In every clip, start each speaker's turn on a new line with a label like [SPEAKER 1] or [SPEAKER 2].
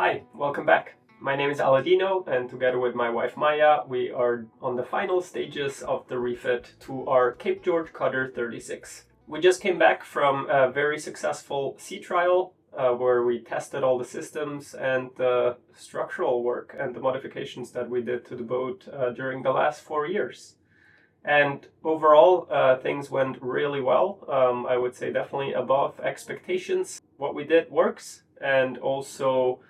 [SPEAKER 1] Hi, welcome back. My name is Aladino, and together with my wife Maya, we are on the final stages of the refit to our Cape George Cutter 36. We just came back from a very successful sea trial where we tested all the systems and the structural work and the modifications that we did to the boat during the last 4 years. And overall, things went really well. I would say definitely above expectations. What we did works, and also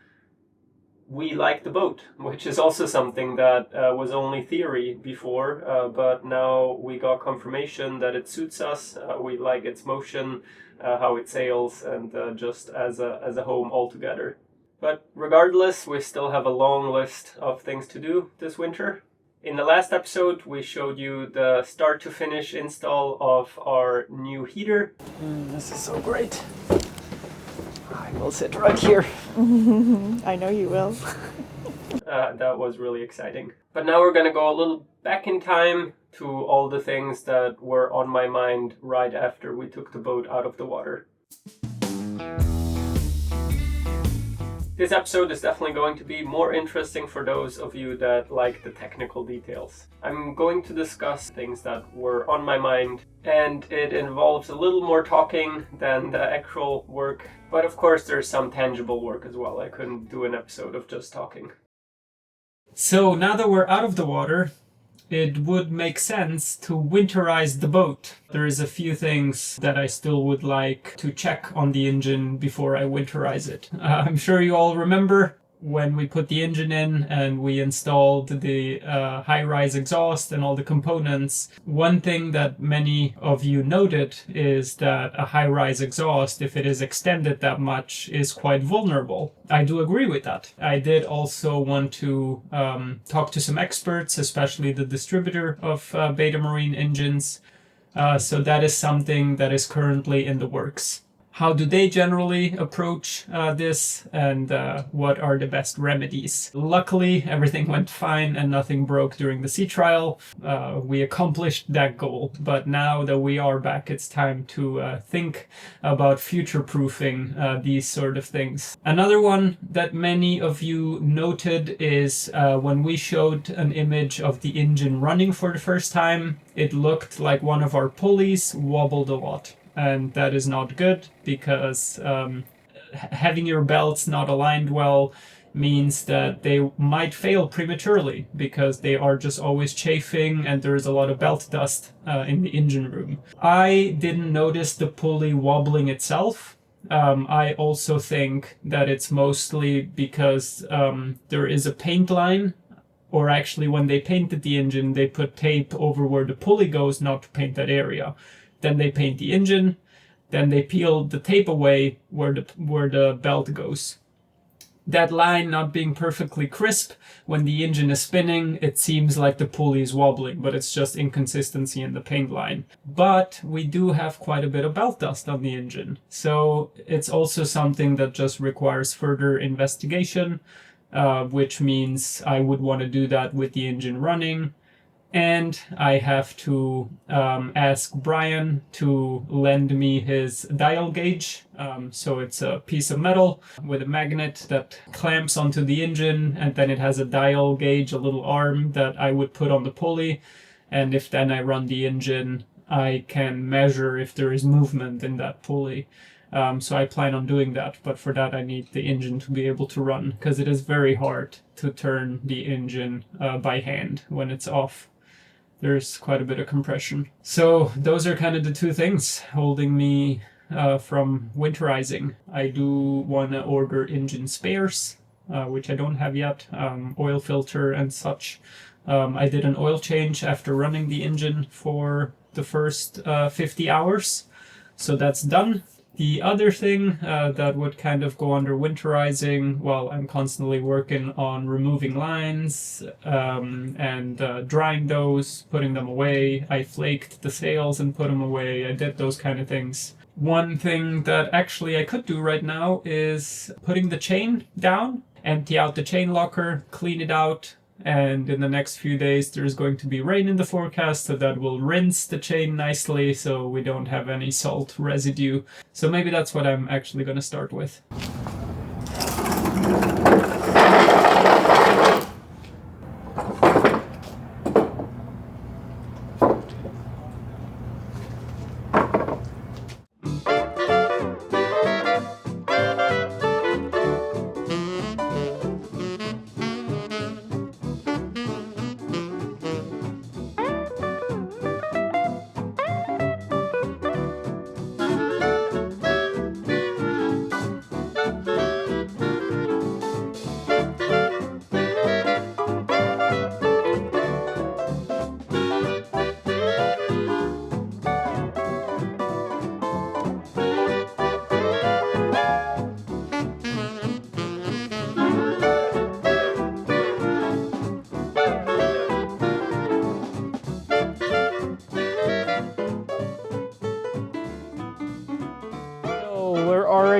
[SPEAKER 1] we like the boat, which is also something that was only theory before, but now we got confirmation that it suits us. We like its motion, how it sails, and just as a home altogether. But regardless, we still have a long list of things to do this winter. In the last episode, we showed you the start to finish install of our new heater. This is so great. I will sit right here.
[SPEAKER 2] I know you will.
[SPEAKER 1] That was really exciting. But now we're going to go a little back in time to all the things that were on my mind right after we took the boat out of the water. This episode is definitely going to be more interesting for those of you that like the technical details. I'm going to discuss things that were on my mind, and it involves a little more talking than the actual work. But of course there's some tangible work as well. I couldn't do an episode of just talking. So now that we're out of the water, it would make sense to winterize the boat. There is a few things that I still would like to check on the engine before I winterize it. I'm sure you all remember when we put the engine in and we installed the high-rise exhaust and all the components. One thing that many of you noted is that a high-rise exhaust, if it is extended that much, is quite vulnerable. I do agree with that. I did also want to talk to some experts, especially the distributor of Beta Marine engines. So that is something that is currently in the works. How do they generally approach this, and what are the best remedies? Luckily, everything went fine and nothing broke during the sea trial. We accomplished that goal, but now that we are back, it's time to think about future-proofing these sort of things. Another one that many of you noted is when we showed an image of the engine running for the first time, it looked like one of our pulleys wobbled a lot. And that is not good, because having your belts not aligned well means that they might fail prematurely, because they are just always chafing and there is a lot of belt dust in the engine room. I didn't notice the pulley wobbling itself. I also think that it's mostly because there is a paint line, or actually when they painted the engine, they put tape over where the pulley goes not to paint that area. Then they paint the engine, then they peel the tape away where the belt goes. That line not being perfectly crisp, when the engine is spinning, it seems like the pulley is wobbling, but it's just inconsistency in the paint line. But we do have quite a bit of belt dust on the engine, so it's also something that just requires further investigation, which means I would want to do that with the engine running. And I have to ask Brian to lend me his dial gauge. So it's a piece of metal with a magnet that clamps onto the engine, and then it has a dial gauge, a little arm that I would put on the pulley. And if then I run the engine, I can measure if there is movement in that pulley. So I plan on doing that, but for that I need the engine to be able to run, because it is very hard to turn the engine by hand when it's off. There's quite a bit of compression. So those are kind of the two things holding me from winterizing. I do want to order engine spares, which I don't have yet, oil filter and such. I did an oil change after running the engine for the first 50 hours. So that's done. The other thing that would kind of go under winterizing, well, I'm constantly working on removing lines and drying those, putting them away. I flaked the sails and put them away. I did those kind of things. One thing that actually I could do right now is putting the chain down, empty out the chain locker, clean it out. And in the next few days there's going to be rain in the forecast, so that will rinse the chain nicely so we don't have any salt residue. So maybe that's what I'm actually going to start with.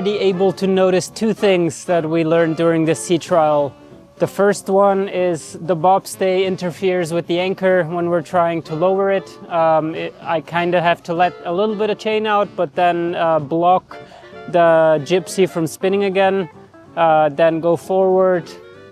[SPEAKER 3] already able to notice two things that we learned during this sea trial. The first one is the bobstay interferes with the anchor when we're trying to lower it. I kind of have to let a little bit of chain out, but then block the gypsy from spinning again, then go forward,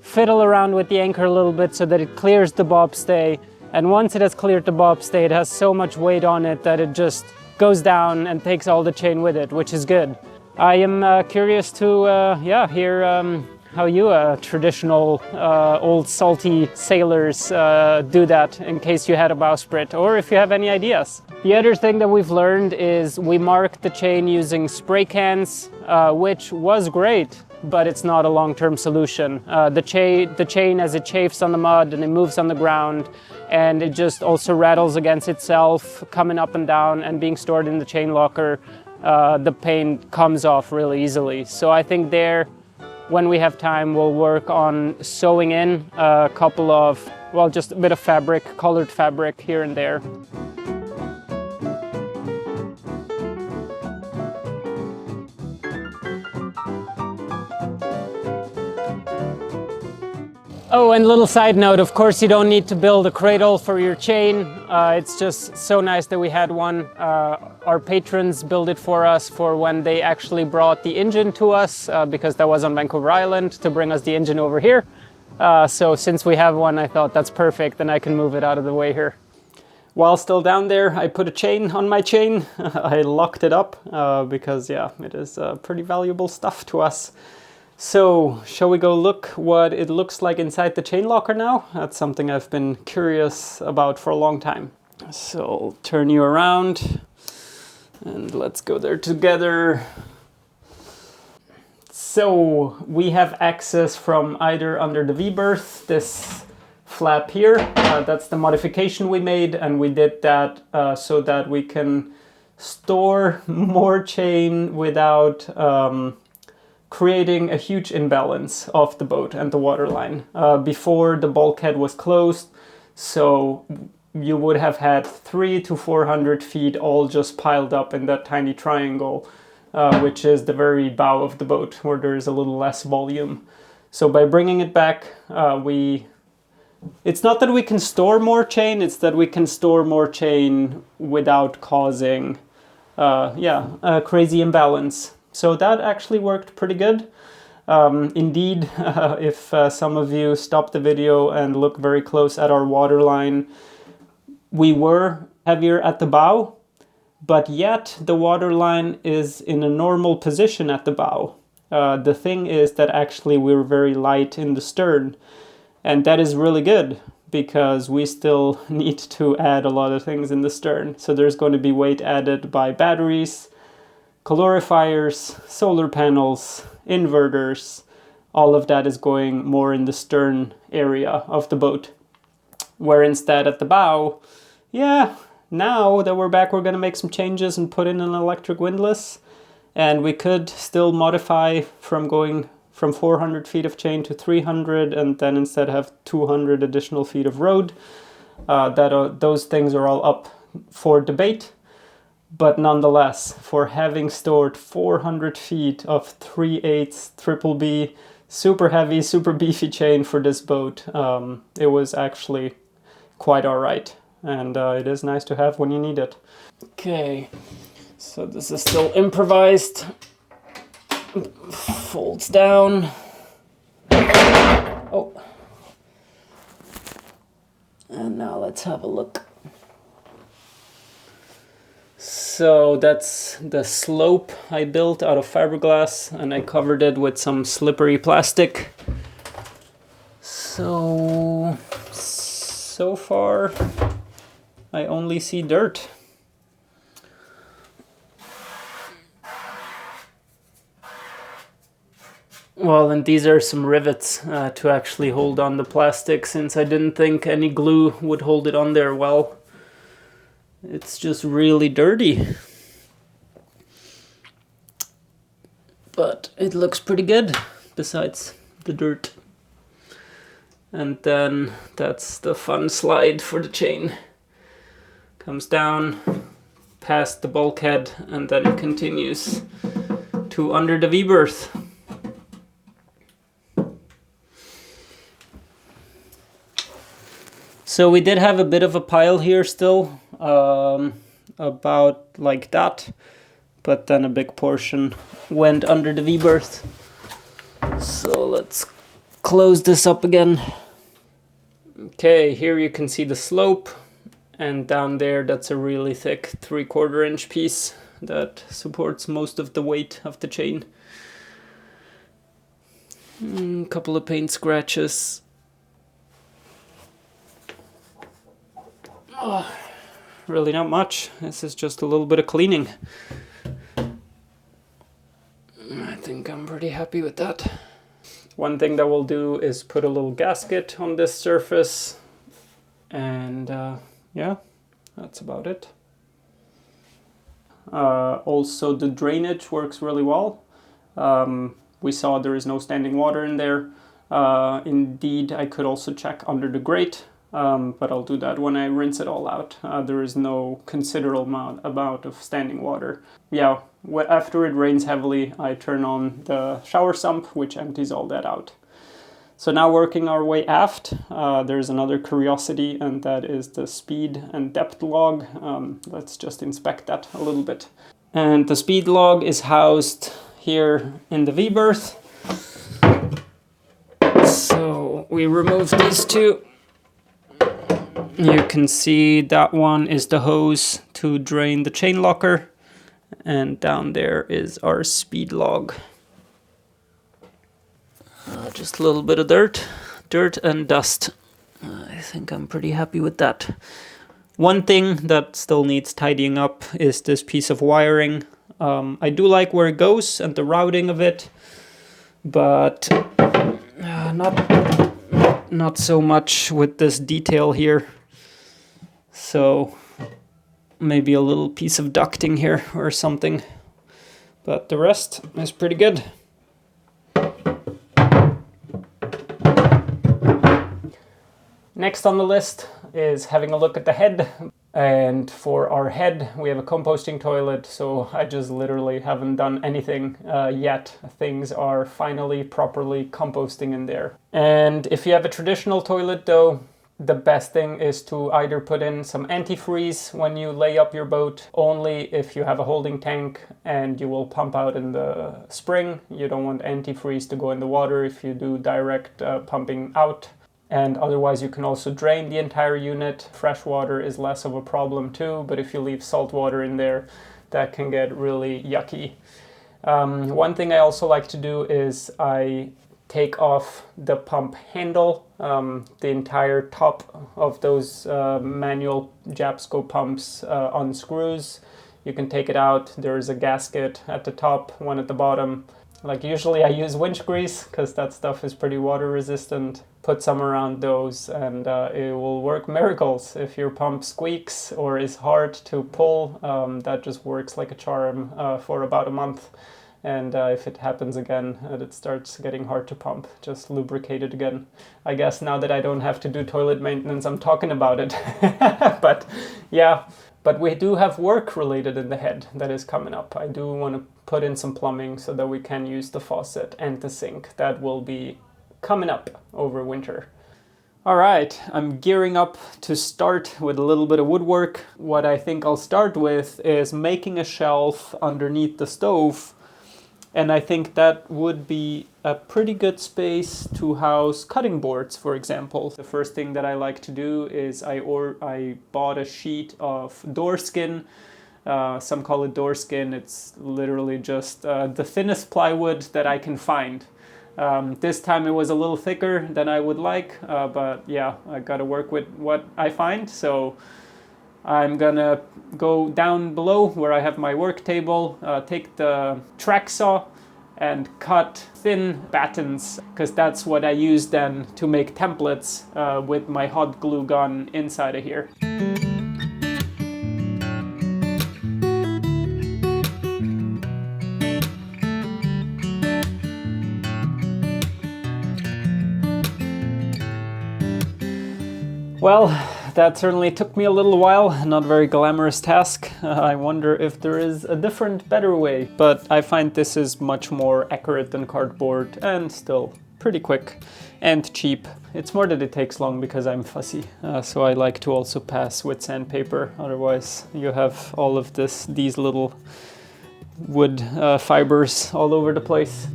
[SPEAKER 3] fiddle around with the anchor a little bit so that it clears the bobstay. And once it has cleared the bobstay, it has so much weight on it that it just goes down and takes all the chain with it, which is good. I am curious to hear how you traditional old salty sailors do that, in case you had a bowsprit, or if you have any ideas. The other thing that we've learned is we marked the chain using spray cans, which was great, but it's not a long-term solution. The chain, as it chafes on the mud and it moves on the ground, and it just also rattles against itself, coming up and down and being stored in the chain locker, the paint comes off really easily. So I think there, when we have time, we'll work on sewing in a couple of, well, just a bit of fabric, colored fabric here and there. Oh, and little side note, of course you don't need to build a cradle for your chain. It's just so nice that we had one. Our patrons built it for us for when they actually brought the engine to us, because that was on Vancouver Island, to bring us the engine over here. So since we have one, I thought that's perfect, and I can move it out of the way here. While still down there, I put a chain on my chain. I locked it up because, yeah, it is pretty valuable stuff to us. So, shall we go look what it looks like inside the chain locker now? That's something I've been curious about for a long time. So, I'll turn you around and let's go there together. So, we have access from either under the V-berth, this flap here. That's the modification we made, and we did that so that we can store more chain without creating a huge imbalance of the boat and the waterline. Before, the bulkhead was closed, so you would have had 300 to 400 feet all just piled up in that tiny triangle, which is the very bow of the boat, where there is a little less volume. So by bringing it back, it's not that we can store more chain, it's that we can store more chain without causing a crazy imbalance. So that actually worked pretty good. Indeed, if some of you stop the video and look very close at our waterline, we were heavier at the bow, but yet the waterline is in a normal position at the bow. The thing is that actually we're very light in the stern, and that is really good because we still need to add a lot of things in the stern. So there's going to be weight added by batteries, calorifiers, solar panels, inverters. All of that is going more in the stern area of the boat. Where instead at the bow, now that we're back, we're going to make some changes and put in an electric windlass. And we could still modify from going from 400 feet of chain to 300, and then instead have 200 additional feet of road. Those things are all up for debate. But nonetheless, for having stored 400 feet of 3/8 triple B, super heavy, super beefy chain for this boat, it was actually quite alright. And it is nice to have when you need it. Okay, so this is still improvised. Folds down. Oh. And now let's have a look. So that's the slope I built out of fiberglass, and I covered it with some slippery plastic. So far I only see dirt. Well, and these are some rivets to actually hold on the plastic, since I didn't think any glue would hold it on there well. It's just really dirty. But it looks pretty good, besides the dirt. And then that's the fun slide for the chain. Comes down past the bulkhead, and then it continues to under the V-berth. So we did have a bit of a pile here still, about like that, but then a big portion went under the V-berth. So let's close this up again. Okay, here you can see the slope, and down there that's a really thick 3/4 inch piece that supports most of the weight of the chain. A couple of paint scratches. Oh, really not much. This is just a little bit of cleaning. I think I'm pretty happy with that. One thing that we'll do is put a little gasket on this surface, and yeah, that's about it. Also, the drainage works really well. We saw there is no standing water in there. Indeed, I could also check under the grate, but I'll do that when I rinse it all out. There is no considerable amount of standing water. Yeah, after it rains heavily, I turn on the shower sump, which empties all that out. So now working our way aft, there's another curiosity, and that is the speed and depth log. Let's just inspect that a little bit. And the speed log is housed here in the V-berth. So we remove these two. You can see that one is the hose to drain the chain locker, and down there is our speed log. Just a little bit of dirt and dust. I think I'm pretty happy with that. One thing that still needs tidying up is this piece of wiring. I do like where it goes and the routing of it, but not so much with this detail here. So maybe a little piece of ducting here or something, but the rest is pretty good. Next on the list is having a look at the head. And for our head, we have a composting toilet, so I just literally haven't done anything yet. Things are finally properly composting in there. And if you have a traditional toilet though, the best thing is to either put in some antifreeze when you lay up your boat, only if you have a holding tank and you will pump out in the spring. You don't want antifreeze to go in the water if you do direct pumping out. And otherwise you can also drain the entire unit. Fresh water is less of a problem too, but if you leave salt water in there, that can get really yucky. One thing I also like to do is I take off the pump handle. The entire top of those manual Japsco pumps unscrews. You can take it out. There is a gasket at the top, one at the bottom. Like usually I use winch grease because that stuff is pretty water resistant. Put some around those and it will work miracles. If your pump squeaks or is hard to pull, that just works like a charm for about a month. And if it happens again and it starts getting hard to pump, just lubricate it again. I guess now that I don't have to do toilet maintenance, I'm talking about it. But yeah, but we do have work related in the head that is coming up. I do want to put in some plumbing so that we can use the faucet and the sink. That will be coming up over winter. All right, I'm gearing up to start with a little bit of woodwork. What I think I'll start with is making a shelf underneath the stove. And I think that would be a pretty good space to house cutting boards, for example. The first thing that I like to do is I bought a sheet of door skin. Some call it door skin. It's literally just the thinnest plywood that I can find. This time it was a little thicker than I would like, but yeah, I gotta work with what I find. So I'm gonna go down below where I have my work table, take the track saw and cut thin battens, because that's what I use then to make templates with my hot glue gun inside of here. Well, that certainly took me a little while. Not a very glamorous task. I wonder if there is a different, better way. But I find this is much more accurate than cardboard and still pretty quick and cheap. It's more that it takes long because I'm fussy. So I like to also pass with sandpaper. Otherwise you have all of these little wood fibers all over the place.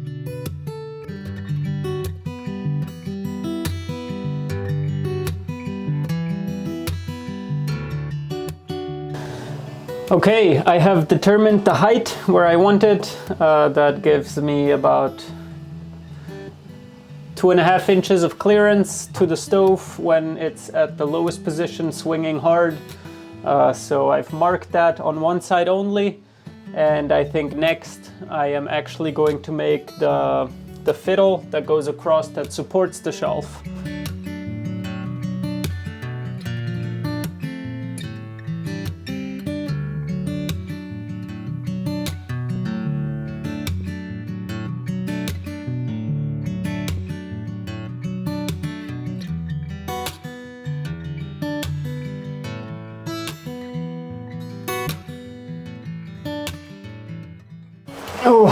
[SPEAKER 3] Okay, I have determined the height where I want it. That gives me about 2.5 inches of clearance to the stove when it's at the lowest position, swinging hard. So I've marked that on one side only. And I think next I am actually going to make the fiddle that goes across that supports the shelf. Oh,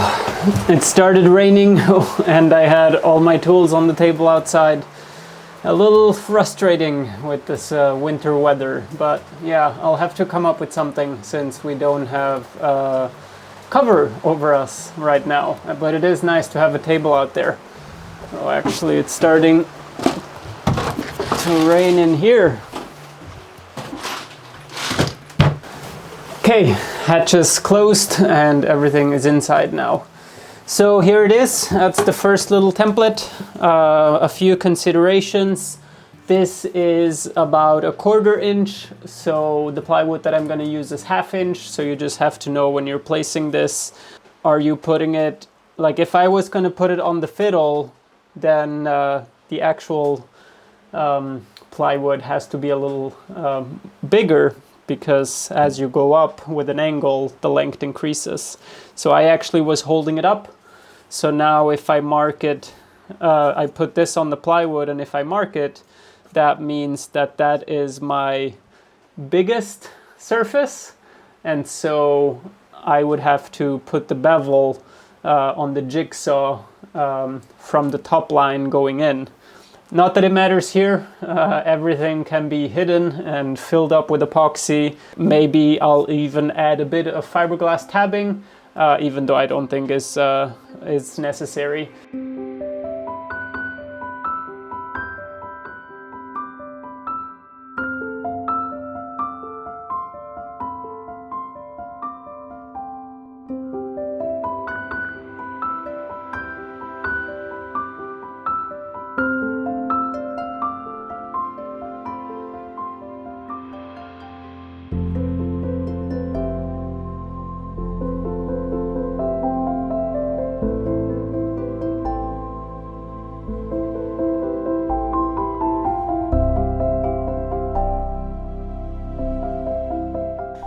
[SPEAKER 3] it started raining and I had all my tools on the table outside. A little frustrating with this winter weather, but yeah, I'll have to come up with something since we don't have cover over us right now. But it is nice to have a table out there. Oh, actually it's starting to rain in here. Okay, hatches closed and everything is inside now. So here it is. That's the first little template. A few considerations. This is about 1/4 inch, so the plywood that I'm going to use is 1/2 inch. So you just have to know when you're placing this, are you putting it, like if I was going to put it on the fiddle, then the actual plywood has to be a little bigger, because as you go up with an angle, the length increases. So I actually was holding it up. So now if I mark it, I put this on the plywood, and if I mark it, that means that that is my biggest surface. And so I would have to put the bevel on the jigsaw from the top line going in. Not that it matters here, everything can be hidden and filled up with epoxy. Maybe I'll even add a bit of fiberglass tabbing, even though I don't think is necessary.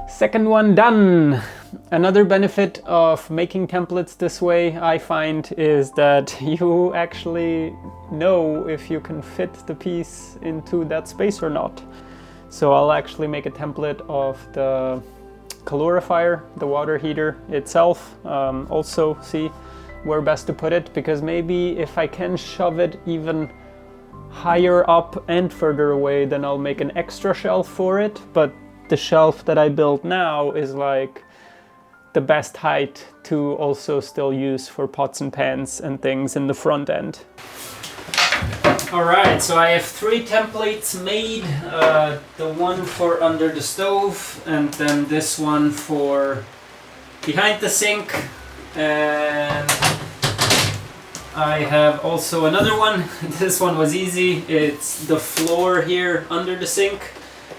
[SPEAKER 3] Second one done. Another benefit of making templates this way, I find, is that you actually know if you can fit the piece into that space or not. So I'll actually make a template of the calorifier, the water heater itself. Also see where best to put it, because maybe if I can shove it even higher up and further away, then I'll make an extra shelf for it. But the shelf that I built now is like the best height to also still use for pots and pans and things in the front end. Alright, so I have 3 templates made. The one for under the stove, and then this one for behind the sink. And I have also another one. This one was easy. It's the floor here under the sink.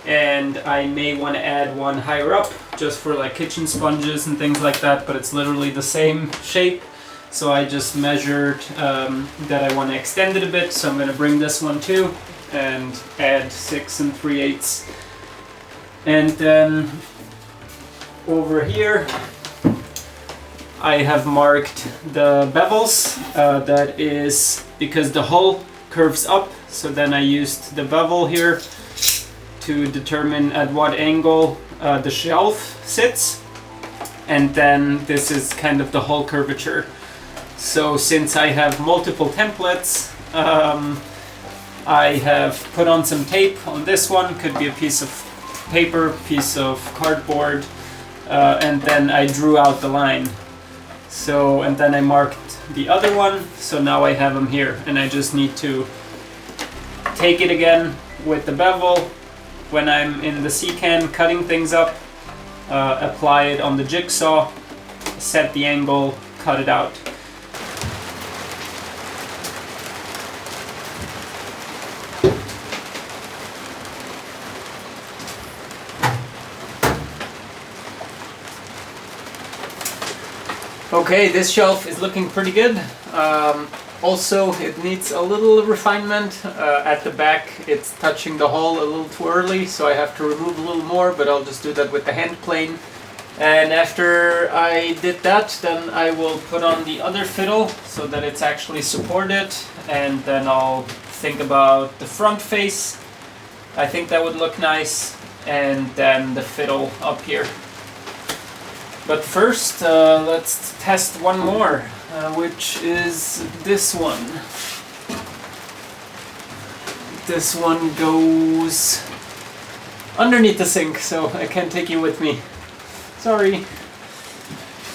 [SPEAKER 3] And I may want to add one higher up just for like kitchen sponges and things like that, but it's literally the same shape. So I just measured that I want to extend it a bit, so I'm going to bring this one too and add 6 3/8. And then over here I have marked the bevels. That is because the hull curves up, so then I used the bevel here to determine at what angle the shelf sits, and then this is kind of the whole curvature. So since I have multiple templates, I have put on some tape on this one, could be a piece of paper, piece of cardboard, and then I drew out the line. So, and then I marked the other one, so now I have them here, and I just need to take it again with the bevel when I'm in the C-can cutting things up, apply it on the jigsaw, set the angle, cut it out. Okay, this shelf is looking pretty good. Also, it needs a little refinement. At the back, it's touching the hull a little too early, so I have to remove a little more, but I'll just do that with the hand plane. And after I did that, then I will put on the other fiddle so that it's actually supported, and then I'll think about the front face. I think that would look nice, and then the fiddle up here. But first, let's test one more, which is this one. This one goes underneath the sink, so I can't take you with me. Sorry.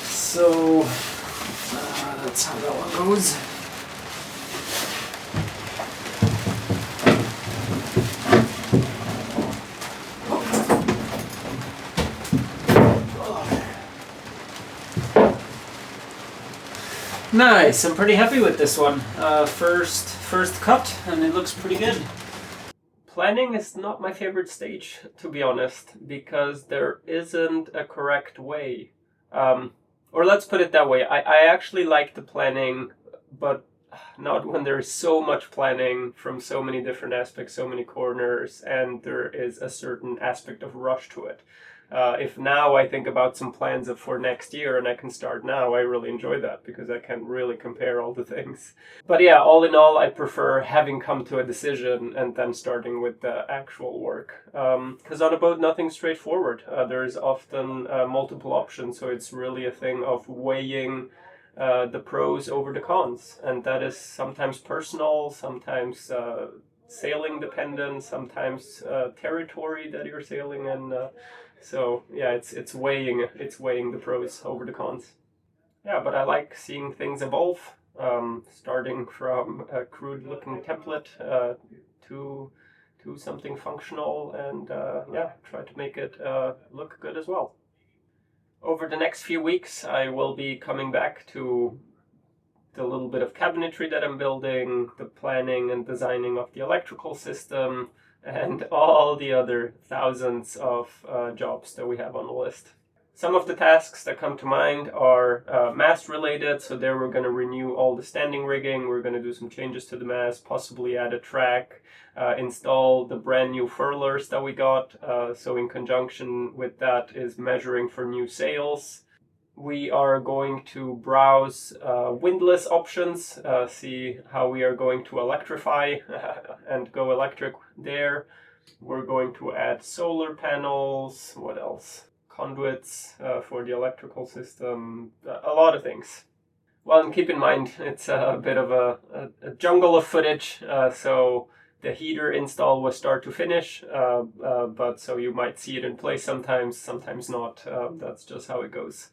[SPEAKER 3] So, that's how that one goes. Nice, I'm pretty happy with this one. First cut, and it looks pretty good. Planning is not my favorite stage, to be honest, because there isn't a correct way. Or let's put it that way, I actually like the planning, but not when there's so much planning from so many different aspects, so many corners, and there is a certain aspect of rush to it. If now I think about some plans for next year and I can start now, I really enjoy that because I can really compare all the things. But yeah, all in all, I prefer having come to a decision and then starting with the actual work. Because on a boat, nothing's straightforward. There's often multiple options, so it's really a thing of weighing the pros over the cons. And that is sometimes personal, sometimes sailing dependent, sometimes territory that you're sailing in. So yeah, it's weighing the pros over the cons. Yeah, but I like seeing things evolve, starting from a crude looking template to something functional, and yeah, try to make it look good as well. Over the next few weeks, I will be coming back to the little bit of cabinetry that I'm building, the planning and designing of the electrical system, and all the other thousands of jobs that we have on the list. Some of the tasks that come to mind are mast related, so there we're going to renew all the standing rigging, we're going to do some changes to the mast, possibly add a track, install the brand new furlers that we got, so in conjunction with that is measuring for new sails. We are going to browse windlass options, see how we are going to electrify and go electric there. We're going to add solar panels, what else? Conduits for the electrical system, a lot of things. Well, and keep in mind, it's a bit of a jungle of footage, so the heater install was start to finish, but so you might see it in place sometimes, sometimes not. That's just how it goes.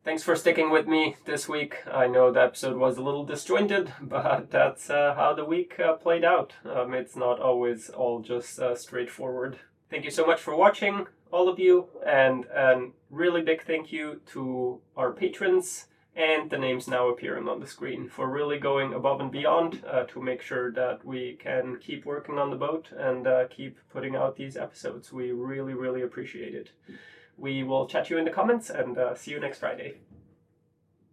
[SPEAKER 3] Thanks for sticking with me this week. I know the episode was a little disjointed, but that's how the week played out. It's not always all just straightforward. Thank you so much for watching, all of you, and a really big thank you to our patrons and the names now appearing on the screen for really going above and beyond to make sure that we can keep working on the boat and keep putting out these episodes. We really, really appreciate it. We will chat you in the comments and see you next Friday.